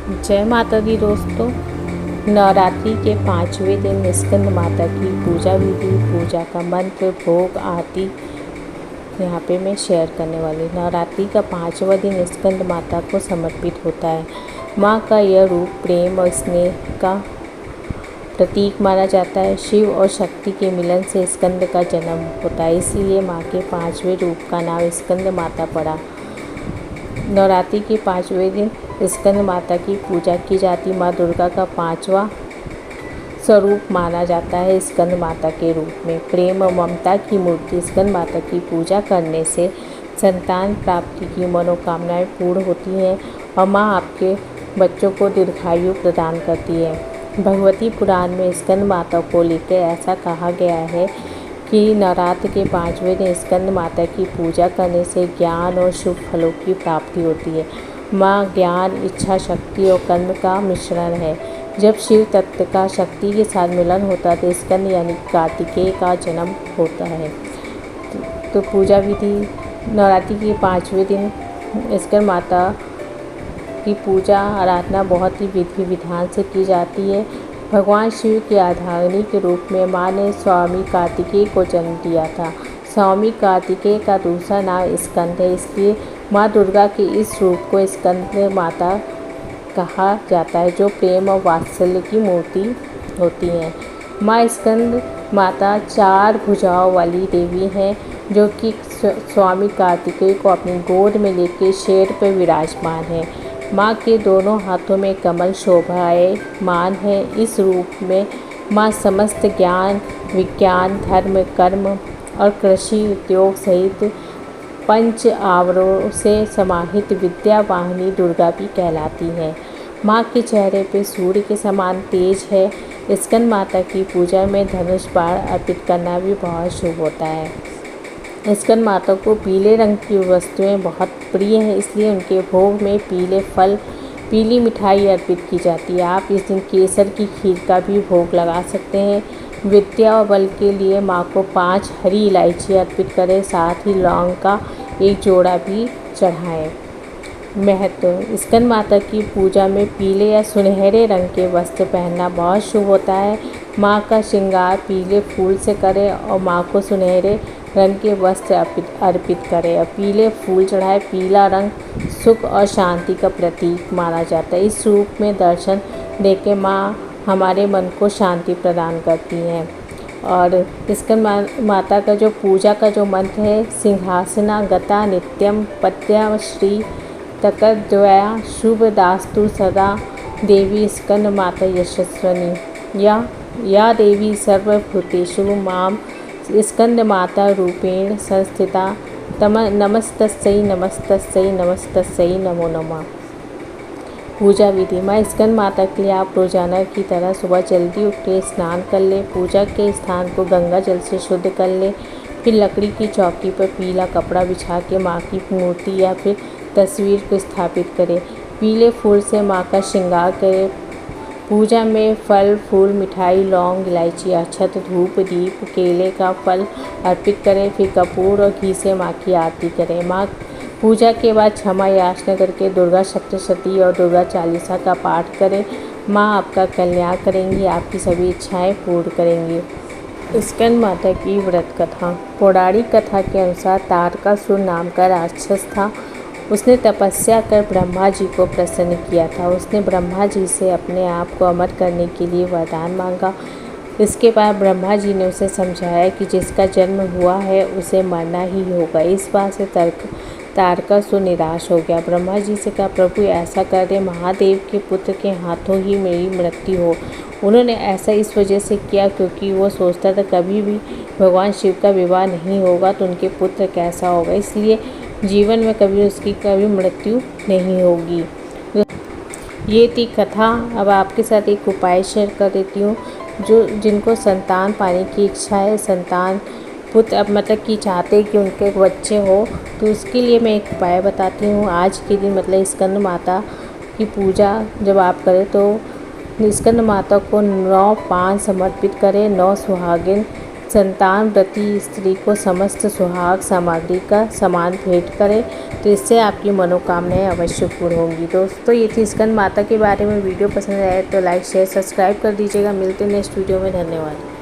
जय माता दी दोस्तों। नवरात्रि के 5वें दिन स्कंद माता की पूजा विधि, पूजा का मंत्र, भोग, आरती यहाँ पे मैं शेयर करने वाली हूँ। नवरात्रि का 5वां दिन स्कंद माता को समर्पित होता है। माँ का यह रूप प्रेम और स्नेह का प्रतीक माना जाता है। शिव और शक्ति के मिलन से स्कंद का जन्म होता है, इसलिए माँ के 5वें रूप का नाम स्कंद माता पड़ा। नवरात्रि के 5वें दिन स्कंद माता की पूजा की जाती। माँ दुर्गा का 5वां स्वरूप माना जाता है। स्कंद माता के रूप में प्रेम और ममता की मूर्ति स्कंद माता की पूजा करने से संतान प्राप्ति की मनोकामनाएं पूर्ण होती हैं और माँ आपके बच्चों को दीर्घायु प्रदान करती है। भगवती पुराण में स्कंद माता को लेकर ऐसा कहा गया है कि नवरात्र के 5वें दिन स्कंद माता की पूजा करने से ज्ञान और शुभ फलों की प्राप्ति होती है। माँ ज्ञान, इच्छा शक्ति और कर्म का मिश्रण है। जब शिव तत्व का शक्ति के साथ मिलन होता है तो स्कंद यानी कार्तिकेय का जन्म होता है। तो पूजा विधि नवरात्रि के 5वें दिन स्कंद माता की पूजा आराधना बहुत ही विधि विधान से की जाती है। भगवान शिव की अर्धांगिनी के रूप में माँ ने स्वामी कार्तिकेय को जन्म दिया था। स्वामी कार्तिकेय का दूसरा नाम स्कंद है, इसलिए माँ दुर्गा के इस रूप को स्कंद माता कहा जाता है, जो प्रेम और वात्सल्य की मूर्ति होती है। माँ स्कंद माता 4 भुजाओं वाली देवी हैं, जो कि स्वामी कार्तिकेय को अपनी गोद में लेकर शेर पर विराजमान है। माँ के दोनों हाथों में कमल शोभायमान है। इस रूप में माँ समस्त ज्ञान, विज्ञान, धर्म, कर्म और कृषि उद्योग सहित 5 आवरों से समाहित विद्या वाहिनी दुर्गा भी कहलाती है। माँ के चेहरे पे सूर्य के समान तेज है। स्कंद माता की पूजा में धनुष बाण अर्पित करना भी बहुत शुभ होता है। स्कंद माता को पीले रंग की वस्तुएं बहुत प्रिय हैं, इसलिए उनके भोग में पीले फल, पीली मिठाई अर्पित की जाती है। आप इस दिन केसर की खीर का भी भोग लगा सकते हैं। विद्या और बल के लिए माँ को 5 हरी इलायची अर्पित करें, साथ ही लौंग का एक जोड़ा भी चढ़ाएं। महत्व स्कंद माता की पूजा में पीले या सुनहरे रंग के वस्त्र पहनना बहुत शुभ होता है। माँ का श्रृंगार पीले फूल से करें और माँ को सुनहरे रंग के वस्त्र अर्पित करें और पीले फूल चढ़ाए। पीला रंग सुख और शांति का प्रतीक माना जाता है। इस रूप में दर्शन देके माँ हमारे मन को शांति प्रदान करती हैं। और स्कंद माता का जो पूजा का जो मंत्र है, सिंहासना गता नित्यम पत्या श्री तकद्वया शुभ दास्तु सदा देवी स्कंद माता यशस्वनी या देवी सर्वभूतेषु माम स्कंद माता रूपेण संस्थिता नमस्तस्यै नमस्तस्यै नमस्तस्यै नमो नमः। पूजा विधि माँ स्कंद माता के लिए आप रोजाना की तरह सुबह जल्दी उठ के स्नान कर लें। पूजा के स्थान को गंगा जल से शुद्ध कर लें। फिर लकड़ी की चौकी पर पीला कपड़ा बिछा के माँ की मूर्ति या फिर तस्वीर को स्थापित करें। पीले फूल से माँ का श्रृंगार करें। पूजा में फल, फूल, मिठाई, लौंग, इलायची, अक्षत, धूप, दीप, केले का फल अर्पित करें। फिर कपूर और घी से माँ की आरती करें। माँ पूजा के बाद क्षमा याचना करके दुर्गा सप्तशती और दुर्गा चालीसा का पाठ करें। माँ आपका कल्याण करेंगी, आपकी सभी इच्छाएं पूर्ण करेंगी। स्कंद माता की व्रत कथा। पौराणिक कथा के अनुसार तारकासुर नाम का राक्षस था। उसने तपस्या कर ब्रह्मा जी को प्रसन्न किया था। उसने ब्रह्मा जी से अपने आप को अमर करने के लिए वरदान मांगा। इसके बाद ब्रह्मा जी ने उसे समझाया कि जिसका जन्म हुआ है उसे मरना ही होगा। इस बात से तारकासुर निराश हो गया। ब्रह्मा जी से कहा, प्रभु ऐसा कर दे, महादेव के पुत्र के हाथों ही मेरी मृत्यु हो। उन्होंने ऐसा इस वजह से किया क्योंकि वो सोचता था कभी भी भगवान शिव का विवाह नहीं होगा तो उनके पुत्र कैसा होगा, इसलिए जीवन में कभी उसकी कभी मृत्यु नहीं होगी। ये थी कथा। अब आपके साथ एक उपाय शेयर कर देती हूँ। जिनको संतान पाने की इच्छा है, संतान पुत्र अब मतलब कि चाहते कि उनके बच्चे हो, तो उसके लिए मैं एक उपाय बताती हूँ। आज के दिन मतलब स्कंद माता की पूजा जब आप करें तो स्कंद माता को 9 पान समर्पित करें। 9 सुहागिन संतान व्रती स्त्री को समस्त सुहाग सामग्री का सामान भेंट करें तो इससे आपकी मनोकामनाएं अवश्य पूर्ण होंगी। दोस्तों ये थी स्कंद माता के बारे में। वीडियो पसंद आए तो लाइक शेयर सब्सक्राइब कर दीजिएगा। मिलते हैं नेक्स्ट वीडियो में। धन्यवाद।